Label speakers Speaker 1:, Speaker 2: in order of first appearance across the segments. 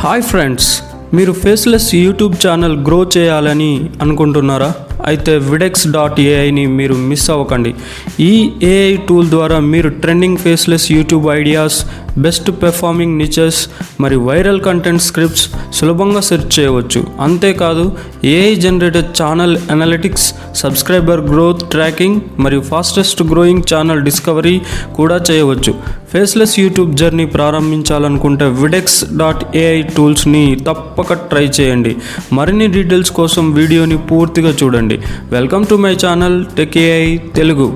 Speaker 1: Hi friends, మీరు faceless YouTube channel grow చేయాలని అనుకుంటున్నారా? అయితే విడెక్స్.ఏఐని మీరు మిస్ అవ్వకండి. ఈ ఏఐ టూల్ ద్వారా మీరు trending faceless YouTube ideas, best performing niches మరియు వైరల్ కంటెంట్ స్క్రిప్ట్స్ సులభంగా సెర్చ్ చేయవచ్చు. అంతేకాదు AI generated channel analytics, subscriber growth tracking మరియు ఫాస్టెస్ట్ గ్రోయింగ్ ఛానల్ డిస్కవరీ కూడా చేయవచ్చు. ఫేస్లెస్ యూట్యూబ్ జర్నీ ప్రారంభించాలనుకుంటే విడెక్స్.ఏఐ టూల్స్ని తప్పక ట్రై చేయండి. మరిన్ని డీటెయిల్స్ కోసం వీడియోని పూర్తిగా చూడండి. Welcome to my channel tech AI Telugu.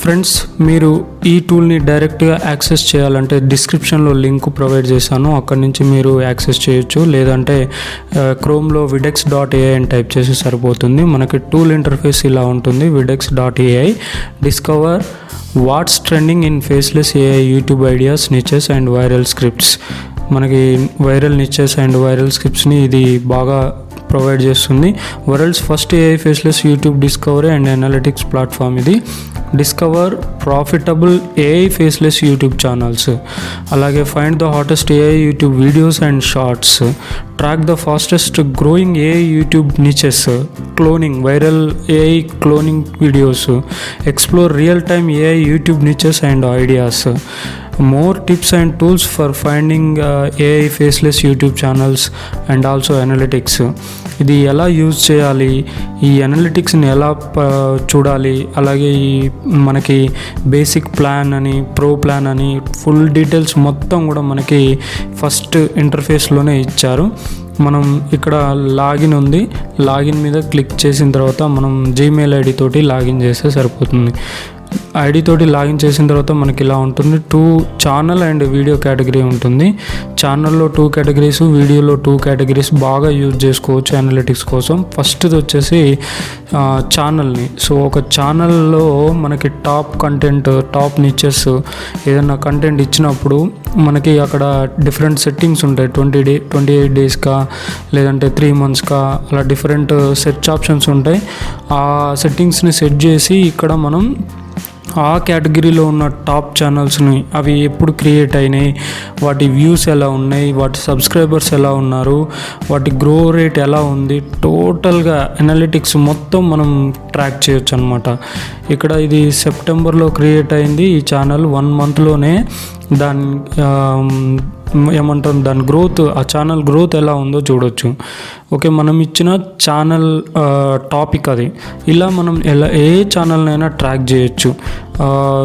Speaker 1: Friends, మీరు ఈ టూల్ని డైరెక్ట్గా యాక్సెస్ చేయాలంటే డిస్క్రిప్షన్లో లింక్ ప్రొవైడ్ చేశాను, అక్కడి నుంచి మీరు యాక్సెస్ చేయొచ్చు. లేదంటే క్రోమ్లో విడెక్స్.ఏఐ అని టైప్ చేసి సరిపోతుంది. మనకి టూల్ ఇంటర్ఫేస్ ఇలా ఉంటుంది. Videx AI discover what's trending in faceless AI YouTube ideas, niches and viral scripts. మనకి వైరల్ నిచెస్ అండ్ వైరల్ స్క్రిప్ట్స్ని ఇది బాగా ప్రొవైడ్ చేస్తుంది. World's first AI faceless YouTube discovery and analytics platform ఇది. Discover profitable AI faceless YouTube channels, అలాగే find the hottest AI YouTube videos and shorts, track the fastest growing AI YouTube niches, cloning viral AI cloning videos, explore real time AI YouTube niches and ideas, more tips and tools for finding AI faceless YouTube channels and also analytics. ఇది ఎలా use చేయాలి, ఈ అనలిటిక్స్ని ఎలా చూడాలి, అలాగే ఈ మనకి basic plan అని, ప్రో ప్లాన్ అని, ఫుల్ డీటెయిల్స్ మొత్తం కూడా మనకి ఫస్ట్ ఇంటర్ఫేస్లోనే ఇచ్చారు. మనం ఇక్కడ లాగిన్ ఉంది, లాగిన్ మీద క్లిక్ చేసిన తర్వాత మనం జీమెయిల్ ఐడి తోటి లాగిన్ చేస్తే సరిపోతుంది. ఐడి తోటి లాగిన్ చేసిన తర్వాత మనకి ఇలా ఉంటుంది. 2 ఛానల్ అండ్ వీడియో కేటగిరీ ఉంటుంది. ఛానల్లో 2 కేటగిరీస్, వీడియోలో 2 కేటగిరీస్ బాగా యూజ్ చేసుకోవచ్చు అనలిటిక్స్ కోసం. ఫస్ట్ది వచ్చేసి ఛానల్ని. సో ఒక ఛానల్లో మనకి టాప్ కంటెంట్, టాప్ నిచెస్ ఏదైనా కంటెంట్ ఇచ్చినప్పుడు మనకి అక్కడ డిఫరెంట్ సెట్టింగ్స్ ఉంటాయి. 28 డేస్కా లేదంటే 3 మంత్స్కా అలా డిఫరెంట్ సెర్చ్ ఆప్షన్స్ ఉంటాయి. ఆ సెట్టింగ్స్ని సెట్ చేసి ఇక్కడ మనం ఆ కేటగిరీలో ఉన్న టాప్ ఛానల్స్ని, అవి ఎప్పుడు క్రియేట్ అయినాయి, వాటి వ్యూస్ ఎలా ఉన్నాయి, వాటి సబ్స్క్రైబర్స్ ఎలా ఉన్నారు, వాటి గ్రో రేట్ ఎలా ఉంది, టోటల్గా అనలిటిక్స్ మొత్తం మనం ట్రాక్ చేయొచ్చు అనమాట. ఇక్కడ ఇది సెప్టెంబర్లో క్రియేట్ అయింది ఈ ఛానల్. 1 మంత్లోనే దాని ఏమంటాం, దాని గ్రోత్, ఆ ఛానల్ గ్రోత్ ఎలా ఉందో చూడొచ్చు. ఓకే, మనం ఇచ్చిన ఛానల్ టాపిక్ అది. ఇలా మనం ఏ ఛానల్నైనా ట్రాక్ చేయొచ్చు.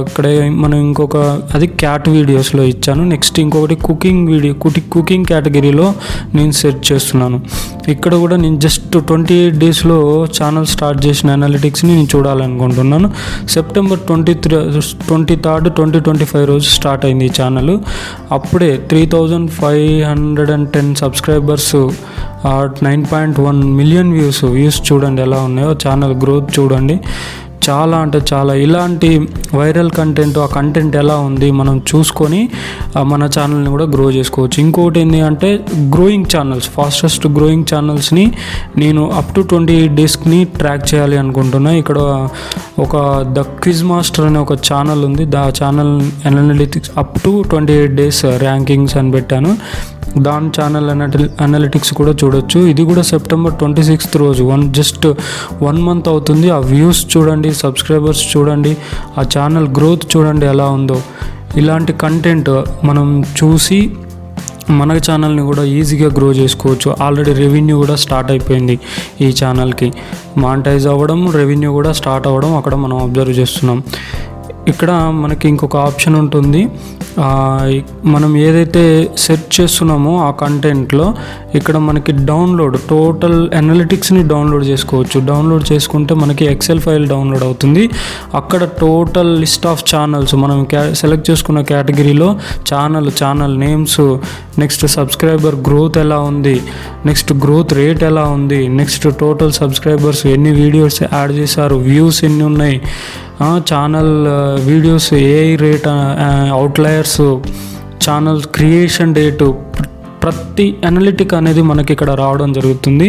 Speaker 1: ఇక్కడ మనం ఇంకొక అది క్యాట్ వీడియోస్లో ఇచ్చాను. నెక్స్ట్ ఇంకొకటి కుకింగ్ కేటగిరీలో నేను సెర్చ్ చేస్తున్నాను. ఇక్కడ కూడా నేను జస్ట్ 28 డేస్లో ఛానల్ స్టార్ట్ చేసిన అనలిటిక్స్ని నేను చూడాలనుకుంటున్నాను. సెప్టెంబర్ 23rd 2025 రోజు స్టార్ట్ అయింది ఈ ఛానల్. అప్పుడే 3510 సబ్స్క్రైబర్స్, 9.1 మిలియన్ వ్యూస్ చూడండి ఎలా ఉన్నాయో. ఛానల్ గ్రోత్ చూడండి, చాలా అంటే చాలా. ఇలాంటి వైరల్ కంటెంట్, ఆ కంటెంట్ ఎలా ఉంది మనం చూసుకొని మన ఛానల్ని కూడా గ్రో చేసుకోవచ్చు. ఇంకోటి ఏంటి అంటే గ్రోయింగ్ ఛానల్స్, ఫాస్టెస్ట్ గ్రోయింగ్ ఛానల్స్ని నేను అప్ టు 28 డేస్ని ట్రాక్ చేయాలి అనుకుంటున్నా. ఇక్కడ ఒక ద క్విజ్ మాస్టర్ అనే ఒక ఛానల్ ఉంది. ఆ channel analytics up to 28 days rankings అని పెట్టాను. దాని ఛానల్ అనలిటిక్స్ కూడా చూడొచ్చు. ఇది కూడా సెప్టెంబర్ 26th రోజు, జస్ట్ 1 మంత్ అవుతుంది. ఆ వ్యూస్ చూడండి, సబ్స్క్రైబర్స్ చూడండి, ఆ ఛానల్ గ్రోత్ చూడండి ఎలా ఉందో. ఇలాంటి కంటెంట్ మనం చూసి మన ఛానల్ని కూడా ఈజీగా గ్రో చేసుకోవచ్చు. ఆల్రెడీ రెవెన్యూ కూడా స్టార్ట్ అయిపోయింది ఈ ఛానల్కి. మానిటైజ్ అవ్వడం, రెవెన్యూ కూడా స్టార్ట్ అవ్వడం అక్కడ మనం అబ్జర్వ్ చేస్తున్నాం. ఇక్కడ మనకి ఇంకొక ఆప్షన్ ఉంటుంది. మనం ఏదైతే సెర్చ్ చేస్తున్నామో ఆ కంటెంట్లో ఇక్కడ మనకి డౌన్లోడ్, టోటల్ అనలిటిక్స్ని డౌన్లోడ్ చేసుకోవచ్చు. డౌన్లోడ్ చేసుకుంటే మనకి ఎక్సెల్ ఫైల్ డౌన్లోడ్ అవుతుంది. అక్కడ టోటల్ లిస్ట్ ఆఫ్ ఛానల్స్ మనం సెలెక్ట్ చేసుకున్న కేటగిరీలో channel names, next subscriber growth ఎలా ఉంది, నెక్స్ట్ గ్రోత్ రేట్ ఎలా ఉంది, నెక్స్ట్ టోటల్ సబ్స్క్రైబర్స్ ఎన్ని వీడియోస్ యాడ్ చేశారు, వ్యూస్ ఎన్ని ఉన్నాయి, channel videos AI rate, outliers, channel creation date, ప్రతి అనలిటిక్ అనేది మనకి ఇక్కడ రావడం జరుగుతుంది.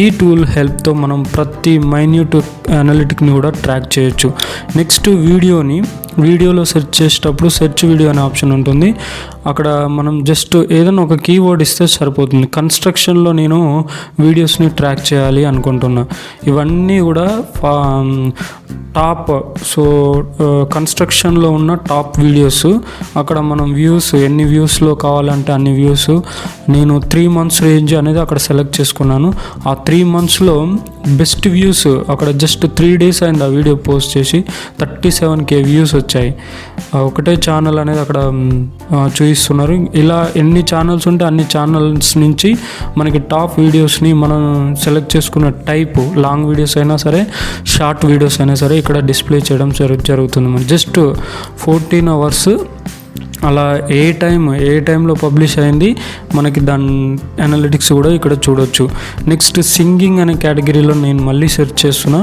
Speaker 1: ఈ టూల్ హెల్ప్తో మనం ప్రతి మైన్యూట్ అనలిటిక్ని కూడా ట్రాక్ చేయొచ్చు. నెక్స్ట్ వీడియోలో సెర్చ్ చేసేటప్పుడు సెర్చ్ వీడియో అనే ఆప్షన్ ఉంటుంది. అక్కడ మనం జస్ట్ ఏదైనా ఒక కీవర్డ్ ఇస్తే సరిపోతుంది. కన్స్ట్రక్షన్లో నేను వీడియోస్ని ట్రాక్ చేయాలి అనుకుంటున్నా. ఇవన్నీ కూడా టాప్, సో కన్స్ట్రక్షన్లో ఉన్న టాప్ వీడియోస్. అక్కడ మనం వ్యూస్ ఎన్ని వ్యూస్లో కావాలంటే అన్ని వ్యూస్, నేను 3 months రేంజ్ అనేది అక్కడ సెలెక్ట్ చేసుకున్నాను. ఆ 3 monthsలో బెస్ట్ వ్యూస్ అక్కడ జస్ట్ 3 days అయింది ఆ వీడియో పోస్ట్ చేసి 37K వ్యూస్ వచ్చాయి. ఒకటే ఛానల్ అనేది అక్కడ చూపిస్తున్నారు. ఇలా ఎన్ని ఛానల్స్ ఉంటే అన్ని ఛానల్స్ నుంచి మనకి టాప్ వీడియోస్ని మనం సెలెక్ట్ చేసుకున్న టైపు, లాంగ్ వీడియోస్ అయినా సరే షార్ట్ వీడియోస్ అయినా సరే ఇక్కడ డిస్ప్లే చేయడం జరుగుతుంది. మనం జస్ట్ 14 hours అలా ఏ టైంలో పబ్లిష్ అయింది మనకి దాని అనలిటిక్స్ కూడా ఇక్కడ చూడొచ్చు. నెక్స్ట్ సింగింగ్ అనే కేటగిరీలో నేను మళ్ళీ సెర్చ్ చేస్తున్నా.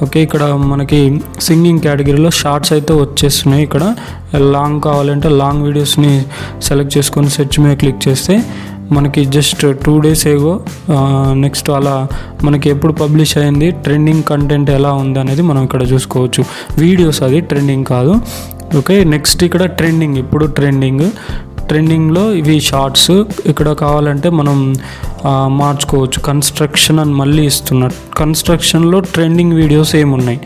Speaker 1: ఓకే, ఇక్కడ మనకి సింగింగ్ కేటగిరీలో షార్ట్స్ అయితే వచ్చేస్తున్నాయి. ఇక్కడ లాంగ్ కావాలంటే లాంగ్ వీడియోస్ని సెలెక్ట్ చేసుకొని సెర్చ్ మీద క్లిక్ చేస్తే మనకి జస్ట్ 2 days ఏగో నెక్స్ట్ అలా మనకి ఎప్పుడు పబ్లిష్ అయింది, ట్రెండింగ్ కంటెంట్ ఎలా ఉంది అనేది మనం ఇక్కడ చూసుకోవచ్చు. వీడియోస్, అది ట్రెండింగ్ కాదు. ఓకే, నెక్స్ట్ ఇక్కడ ట్రెండింగ్, ఇప్పుడు ట్రెండింగ్లో ఇవి షార్ట్స్. ఇక్కడ కావాలంటే మనం మార్చుకోవచ్చు. కన్స్ట్రక్షన్ అని మళ్ళీ ఇస్తున్నారు. కన్స్ట్రక్షన్లో ట్రెండింగ్ వీడియోస్ ఏమున్నాయి,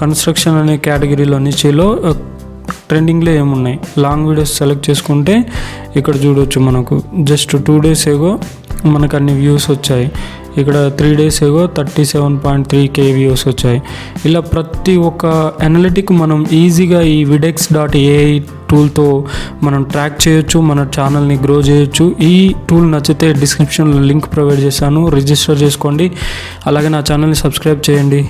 Speaker 1: కన్స్ట్రక్షన్ అనే కేటగిరీలో నిచిలో ట్రెండింగ్లో ఏమున్నాయి, లాంగ్ వీడియోస్ సెలెక్ట్ చేసుకుంటే ఇక్కడ చూడవచ్చు. మనకు జస్ట్ 2 days ఏగో మనకు అన్ని వ్యూస్ వచ్చాయి. ఇక్కడ 3 days ఏగో 37.3K వ్యూస్ వచ్చాయి. ఇలా ప్రతి ఒక్క అనలిటిక్ మనం ఈజీగా ఈ videx.ai టూల్తో మనం ట్రాక్ చేయొచ్చు, మన ఛానల్ని గ్రో చేయొచ్చు. ఈ టూల్ నచ్చితే డిస్క్రిప్షన్లో లింక్ ప్రొవైడ్ చేశాను, రిజిస్టర్ చేసుకోండి. అలాగే నా ఛానల్ని సబ్స్క్రైబ్ చేయండి.